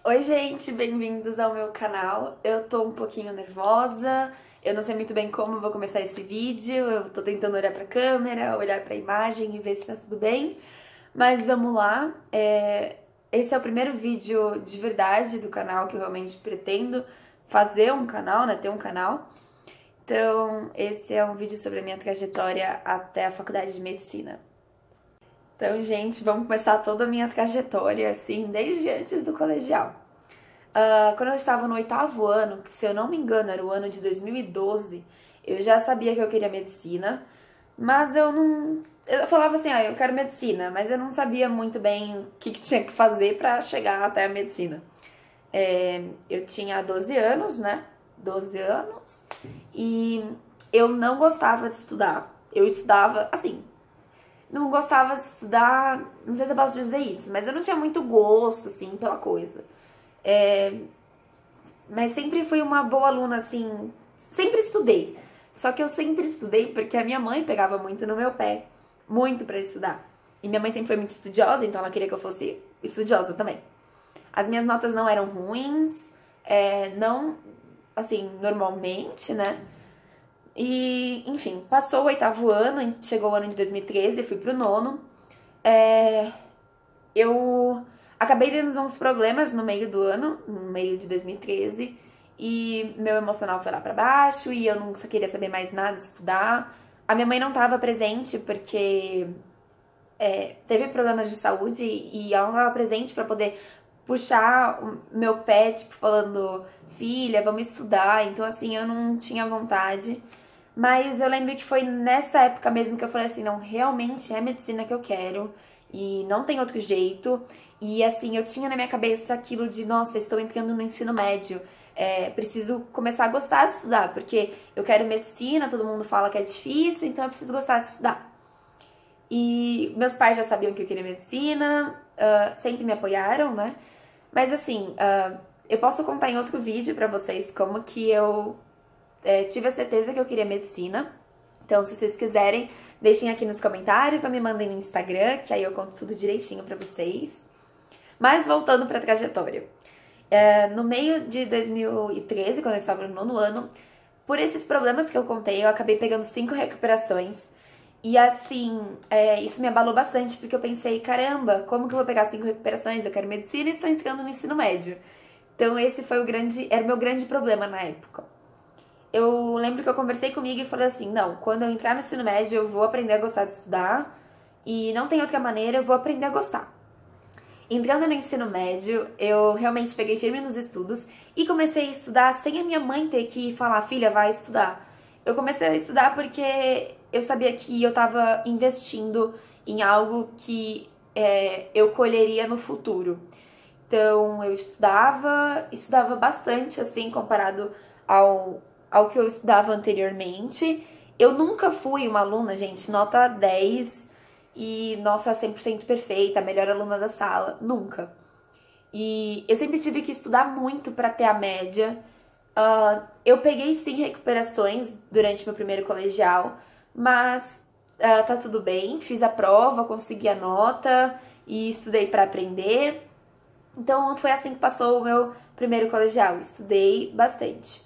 Oi, gente, bem-vindos ao meu canal. Eu tô um pouquinho nervosa, eu não sei muito bem como eu vou começar esse vídeo, eu tô tentando olhar pra câmera, olhar pra imagem e ver se tá tudo bem, mas vamos lá. Esse é o primeiro vídeo de verdade do canal que eu realmente pretendo fazer um canal, né, ter um canal. Então, esse é um vídeo sobre a minha trajetória até a faculdade de medicina. Então, gente, vamos começar toda a minha trajetória, assim, desde antes do colegial. Quando eu estava no 8º ano, que se eu não me engano era o ano de 2012, eu já sabia que eu queria medicina, mas eu não... Eu falava assim, eu quero medicina, mas eu não sabia muito bem o que tinha que fazer para chegar até a medicina. Eu tinha 12 anos, né? 12 anos, e eu não gostava de estudar. Eu estudava, assim, não gostava de estudar, não sei se eu posso dizer isso, mas eu não tinha muito gosto, assim, pela coisa. Mas sempre fui uma boa aluna, assim, sempre estudei. Só que eu sempre estudei porque a minha mãe pegava muito no meu pé, muito pra estudar. E minha mãe sempre foi muito estudiosa, então ela queria que eu fosse estudiosa também. As minhas notas não eram ruins, não, assim, normalmente, né? E, enfim, passou o 8º ano, chegou o ano de 2013, fui pro 9º. Eu acabei tendo uns problemas no meio do ano, no meio de 2013, e meu emocional foi lá pra baixo, e eu não queria saber mais nada de estudar. A minha mãe não tava presente porque teve problemas de saúde e ela não tava presente pra poder puxar o meu pé, tipo, falando, filha, vamos estudar. Então, assim, eu não tinha vontade. Mas eu lembro que foi nessa época mesmo que eu falei assim, não, realmente é medicina que eu quero e não tem outro jeito. E assim, eu tinha na minha cabeça aquilo de, nossa, estou entrando no ensino médio, preciso começar a gostar de estudar, porque eu quero medicina, todo mundo fala que é difícil, então eu preciso gostar de estudar. E meus pais já sabiam que eu queria medicina, sempre me apoiaram, né? Mas assim, eu posso contar em outro vídeo pra vocês como que eu tive a certeza que eu queria medicina. Então, se vocês quiserem, deixem aqui nos comentários ou me mandem no Instagram, que aí eu conto tudo direitinho pra vocês. Mas voltando pra trajetória. No meio de 2013, quando eu estava no 9º ano, por esses problemas que eu contei, eu acabei pegando 5 recuperações. E assim, isso me abalou bastante, porque eu pensei, caramba, como que eu vou pegar 5 recuperações? Eu quero medicina e estou entrando no ensino médio. Então esse foi era o meu grande problema na época. Eu lembro que eu conversei comigo e falei assim, não, quando eu entrar no ensino médio eu vou aprender a gostar de estudar e não tem outra maneira, eu vou aprender a gostar. Entrando no ensino médio, eu realmente peguei firme nos estudos e comecei a estudar sem a minha mãe ter que falar, filha, vai estudar. Eu comecei a estudar porque eu sabia que eu tava investindo em algo que eu colheria no futuro. Então, eu estudava bastante, assim, comparado ao que eu estudava anteriormente. Eu nunca fui uma aluna, gente, nota 10 e, nossa, 100% perfeita, a melhor aluna da sala. Nunca. E eu sempre tive que estudar muito pra ter a média. Eu peguei, sim, recuperações durante meu primeiro colegial, mas tá tudo bem. Fiz a prova, consegui a nota e estudei pra aprender. Então, foi assim que passou o meu primeiro colegial. Estudei bastante.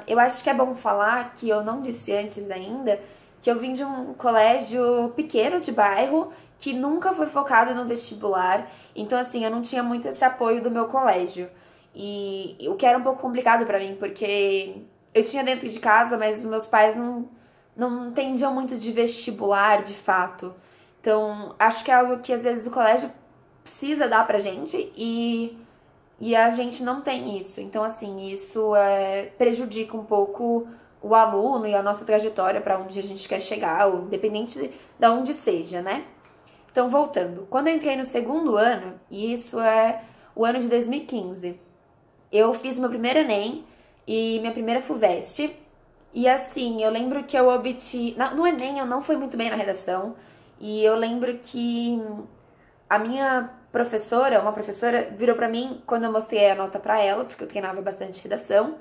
Eu acho que é bom falar que eu não disse antes ainda que eu vim de um colégio pequeno de bairro que nunca foi focado no vestibular. Então, assim, eu não tinha muito esse apoio do meu colégio. E o que era um pouco complicado pra mim, porque eu tinha dentro de casa, mas meus pais não entendiam muito de vestibular, de fato. Então, acho que é algo que às vezes o colégio precisa dar pra gente e a gente não tem isso. Então, assim, isso prejudica um pouco o aluno e a nossa trajetória para onde a gente quer chegar, ou independente de onde seja, né? Então, voltando. Quando eu entrei no 2º ano, e isso é o ano de 2015, eu fiz meu primeiro Enem e minha primeira FUVEST. E assim, eu lembro que eu obtive... No Enem eu não fui muito bem na redação. E eu lembro que a minha professora, uma professora, virou pra mim quando eu mostrei a nota pra ela, porque eu treinava bastante redação.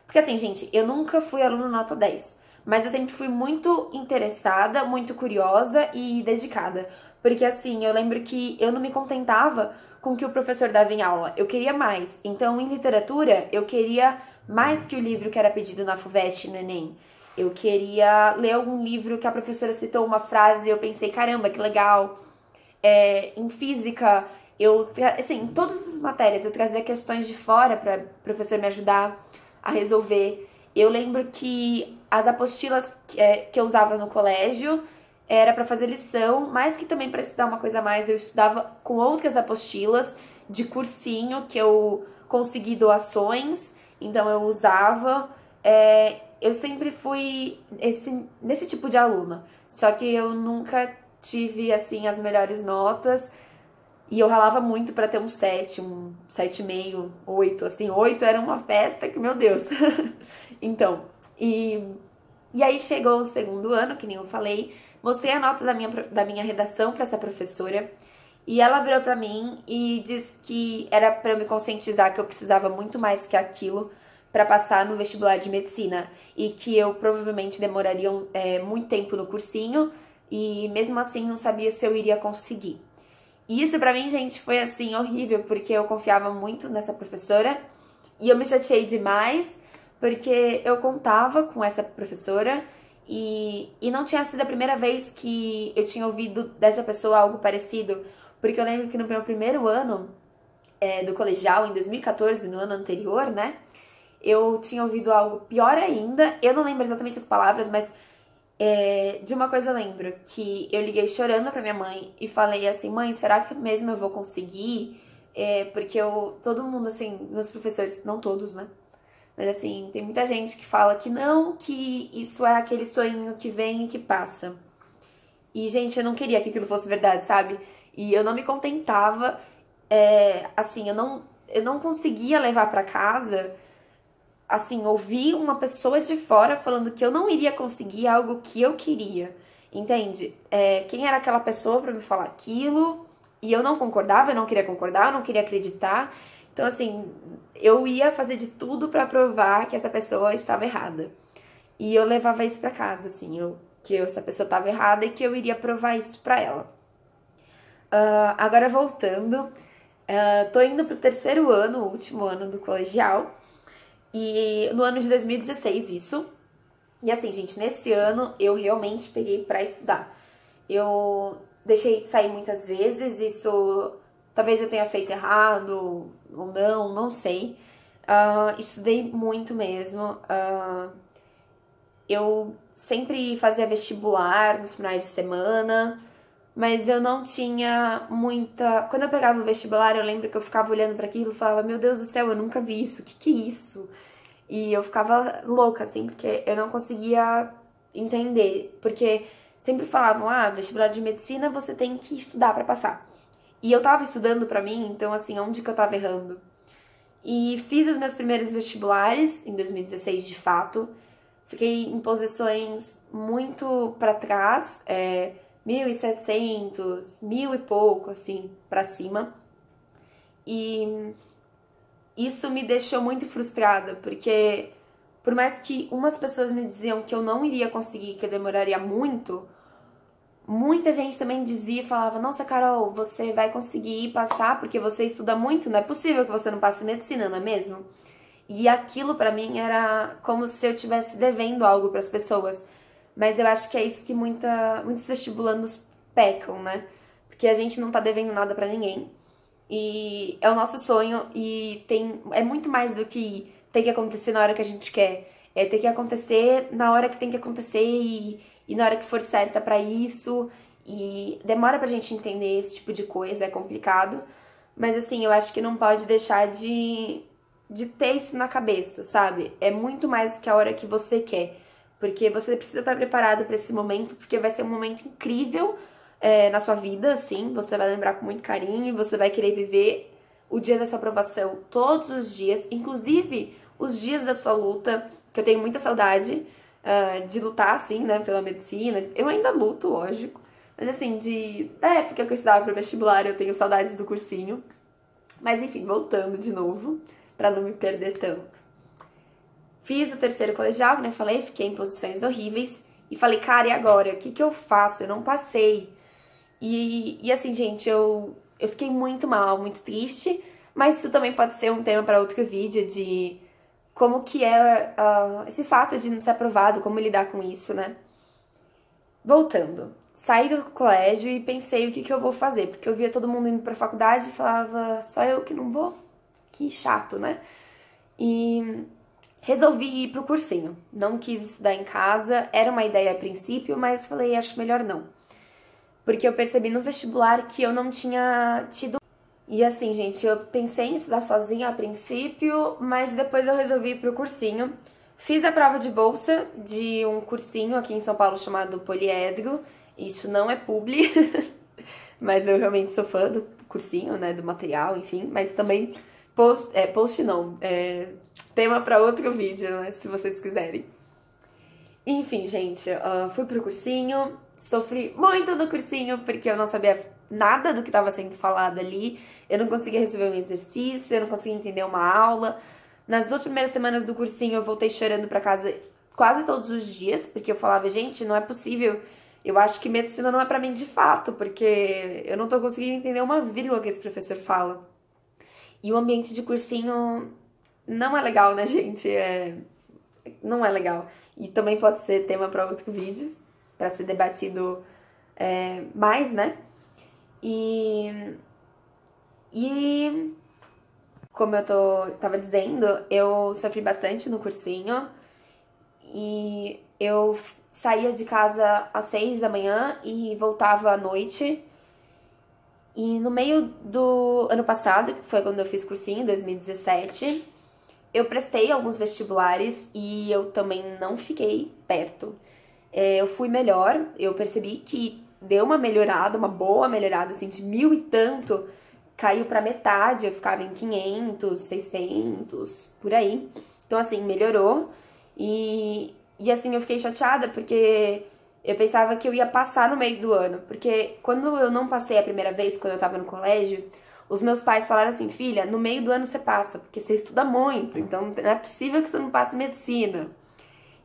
Porque assim, gente, eu nunca fui aluna nota 10, mas eu sempre fui muito interessada, muito curiosa e dedicada. Porque assim, eu lembro que eu não me contentava com o que o professor dava em aula, eu queria mais. Então, em literatura, eu queria mais que o livro que era pedido na FUVEST e no Enem. Eu queria ler algum livro que a professora citou uma frase e eu pensei, caramba, que legal. Em física, assim, em todas as matérias, eu trazia questões de fora para o professor me ajudar a resolver. Eu lembro que as apostilas que eu usava no colégio era para fazer lição, mas que também para estudar uma coisa a mais, eu estudava com outras apostilas de cursinho que eu consegui doações, então eu usava. Eu sempre fui nesse tipo de aluna, só que eu nunca tive, assim, as melhores notas e eu ralava muito pra ter um 7, um 7,5, 8, assim, 8 era uma festa que, meu Deus. Então, e aí chegou o segundo ano, que nem eu falei, mostrei a nota da minha redação pra essa professora e ela virou pra mim e disse que era pra eu me conscientizar que eu precisava muito mais que aquilo pra passar no vestibular de medicina e que eu provavelmente demoraria muito tempo no cursinho e mesmo assim não sabia se eu iria conseguir. E isso pra mim, gente, foi assim horrível, porque eu confiava muito nessa professora e eu me chateei demais, porque eu contava com essa professora e não tinha sido a primeira vez que eu tinha ouvido dessa pessoa algo parecido, porque eu lembro que no meu primeiro ano do colegial, em 2014, no ano anterior, né, eu tinha ouvido algo pior ainda, eu não lembro exatamente as palavras, mas de uma coisa eu lembro, que eu liguei chorando pra minha mãe e falei assim, mãe, será que mesmo eu vou conseguir? Porque todo mundo, assim, meus professores, não todos, né? Mas assim, tem muita gente que fala que não, que isso é aquele sonho que vem e que passa. E, gente, eu não queria que aquilo fosse verdade, sabe? E eu não me contentava, assim, eu não conseguia levar pra casa assim, ouvir uma pessoa de fora falando que eu não iria conseguir algo que eu queria, entende? Quem era aquela pessoa pra me falar aquilo? E eu não concordava, eu não queria concordar, eu não queria acreditar. Então, assim, eu ia fazer de tudo pra provar que essa pessoa estava errada. E eu levava isso pra casa, assim, que essa pessoa estava errada e que eu iria provar isso pra ela. Agora voltando, tô indo pro terceiro ano, o último ano do colegial. E no ano de 2016, isso. E assim, gente, nesse ano eu realmente peguei pra estudar. Eu deixei de sair muitas vezes, isso talvez eu tenha feito errado ou não, não sei. Estudei muito mesmo. Eu sempre fazia vestibular nos finais de semana, mas eu não tinha muita. Quando eu pegava o vestibular, eu lembro que eu ficava olhando pra aquilo e falava: Meu Deus do céu, eu nunca vi isso, o que é isso? E eu ficava louca, assim, porque eu não conseguia entender. Porque sempre falavam, vestibular de medicina você tem que estudar pra passar. E eu tava estudando pra mim, então, assim, onde que eu tava errando? E fiz os meus primeiros vestibulares em 2016, de fato. Fiquei em posições muito pra trás, 1.700, 1.000 e pouco, assim, pra cima. E isso me deixou muito frustrada, porque por mais que umas pessoas me diziam que eu não iria conseguir, que eu demoraria muito, muita gente também dizia e falava, nossa, Carol, você vai conseguir passar porque você estuda muito, não é possível que você não passe medicina, não é mesmo? E aquilo pra mim era como se eu estivesse devendo algo pras pessoas. Mas eu acho que é isso que muitos vestibulandos pecam, né? Porque a gente não tá devendo nada pra ninguém. E é o nosso sonho e é muito mais do que tem que acontecer na hora que a gente quer. Tem que acontecer na hora que tem que acontecer e na hora que for certa pra isso. E demora pra gente entender esse tipo de coisa, é complicado. Mas assim, eu acho que não pode deixar de ter isso na cabeça, sabe? É muito mais que a hora que você quer. Porque você precisa estar preparado pra esse momento, porque vai ser um momento incrível na sua vida, assim, você vai lembrar com muito carinho e você vai querer viver o dia da sua aprovação todos os dias, inclusive os dias da sua luta, que eu tenho muita saudade de lutar, assim, né, pela medicina. Eu ainda luto, lógico, mas assim, da época que eu estudava pro vestibular, eu tenho saudades do cursinho. Mas enfim, voltando de novo, pra não me perder tanto. Fiz o terceiro colegial, né, falei, fiquei em posições horríveis e falei, cara, e agora? O que que eu faço? Eu não passei. E assim, gente, eu eu fiquei muito mal, muito triste, mas isso também pode ser um tema para outro vídeo de como que é esse fato de não ser aprovado, como lidar com isso, né? Voltando, saí do colégio e pensei o que eu vou fazer, porque eu via todo mundo indo pra faculdade e falava, só eu que não vou? Que chato, né? E resolvi ir pro cursinho. Não quis estudar em casa, era uma ideia a princípio, mas falei, acho melhor não. Porque eu percebi no vestibular que eu não tinha tido. E assim, gente, eu pensei em estudar sozinha a princípio, mas depois eu resolvi ir pro cursinho. Fiz a prova de bolsa de um cursinho aqui em São Paulo chamado Poliedro. Isso não é publi, mas eu realmente sou fã do cursinho, né, do material, enfim. Mas também, post não, tema para outro vídeo, né, se vocês quiserem. Enfim, gente, fui pro cursinho, sofri muito no cursinho porque eu não sabia nada do que estava sendo falado ali, eu não conseguia resolver um exercício, eu não conseguia entender uma aula. Nas 2 primeiras semanas do cursinho eu voltei chorando pra casa quase todos os dias, porque eu falava, gente, não é possível, eu acho que medicina não é pra mim de fato, porque eu não tô conseguindo entender uma vírgula que esse professor fala. E o ambiente de cursinho não é legal, né, gente? Não é legal. E também pode ser tema para outros vídeos, para ser debatido mais, né? E como tava dizendo, eu sofri bastante no cursinho e eu saía de casa às 6 da manhã e voltava à noite. E no meio do ano passado, que foi quando eu fiz cursinho, 2017, eu prestei alguns vestibulares e eu também não fiquei perto. Eu fui melhor, eu percebi que deu uma melhorada, uma boa melhorada, assim, de 1000 e tanto, caiu pra metade, eu ficava em 500, 600, por aí. Então, assim, melhorou. E assim, eu fiquei chateada porque eu pensava que eu ia passar no meio do ano. Porque quando eu não passei a primeira vez, quando eu tava no colégio, os meus pais falaram assim, filha, no meio do ano você passa, porque você estuda muito, então não é possível que você não passe medicina.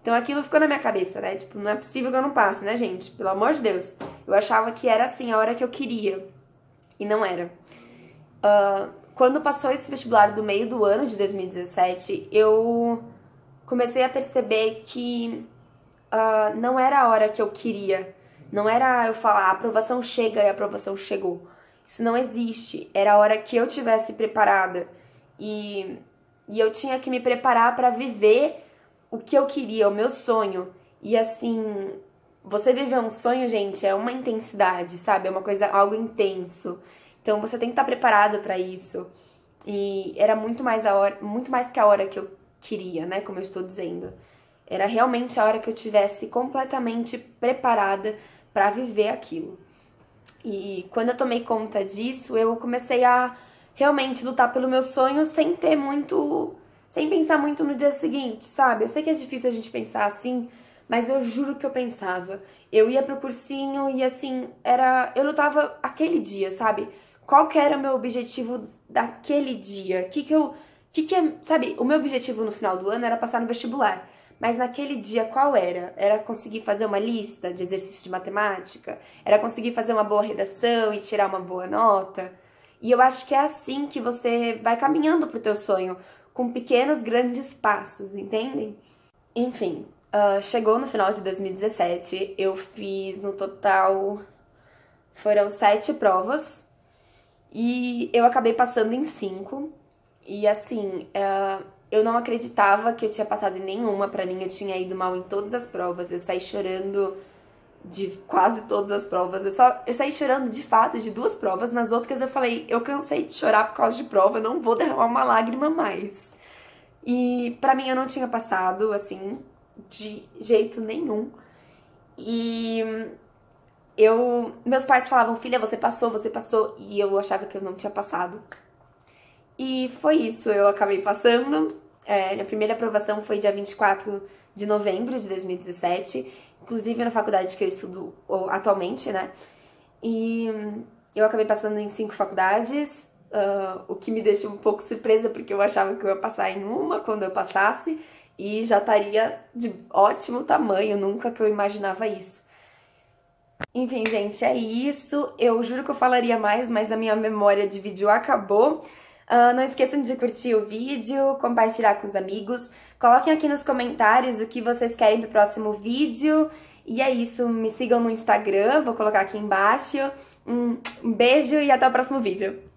Então aquilo ficou na minha cabeça, né? Tipo, não é possível que eu não passe, né, gente? Pelo amor de Deus. Eu achava que era assim, a hora que eu queria. E não era. Quando passou esse vestibular do meio do ano de 2017, eu comecei a perceber que não era a hora que eu queria. Não era eu falar, a aprovação chega e a aprovação chegou. Isso não existe. Era a hora que eu tivesse preparada. E eu tinha que me preparar para viver o que eu queria, o meu sonho. E assim, você viver um sonho, gente, é uma intensidade, sabe? É uma coisa, algo intenso. Então você tem que estar preparado para isso. E era muito mais que a hora que eu queria, né? Como eu estou dizendo. Era realmente a hora que eu tivesse completamente preparada para viver aquilo. E quando eu tomei conta disso, eu comecei a realmente lutar pelo meu sonho sem pensar muito no dia seguinte, sabe? Eu sei que é difícil a gente pensar assim, mas eu juro que eu pensava. Eu ia pro cursinho e assim, eu lutava aquele dia, sabe? Qual que era o meu objetivo daquele dia? Sabe? O meu objetivo no final do ano era passar no vestibular. Mas naquele dia, qual era? Era conseguir fazer uma lista de exercícios de matemática? Era conseguir fazer uma boa redação e tirar uma boa nota? E eu acho que é assim que você vai caminhando pro teu sonho, com pequenos, grandes passos, entendem? Enfim, chegou no final de 2017, eu fiz no total, foram 7 provas, e eu acabei passando em 5. E assim, eu não acreditava que eu tinha passado em nenhuma, pra mim eu tinha ido mal em todas as provas, eu saí chorando de quase todas as provas, eu saí chorando de fato de 2 provas, nas outras eu falei, eu cansei de chorar por causa de prova, eu não vou derramar uma lágrima mais. E pra mim eu não tinha passado, assim, de jeito nenhum. E meus pais falavam, filha, você passou, e eu achava que eu não tinha passado. E foi isso, eu acabei passando. Minha primeira aprovação foi dia 24 de novembro de 2017, inclusive na faculdade que eu estudo atualmente, né? E eu acabei passando em 5 faculdades, o que me deixou um pouco surpresa, porque eu achava que eu ia passar em uma quando eu passasse, e já estaria de ótimo tamanho, nunca que eu imaginava isso. Enfim, gente, é isso. Eu juro que eu falaria mais, mas a minha memória de vídeo acabou. Não esqueçam de curtir o vídeo, compartilhar com os amigos. Coloquem aqui nos comentários o que vocês querem pro próximo vídeo. E é isso, me sigam no Instagram, vou colocar aqui embaixo. Um beijo e até o próximo vídeo.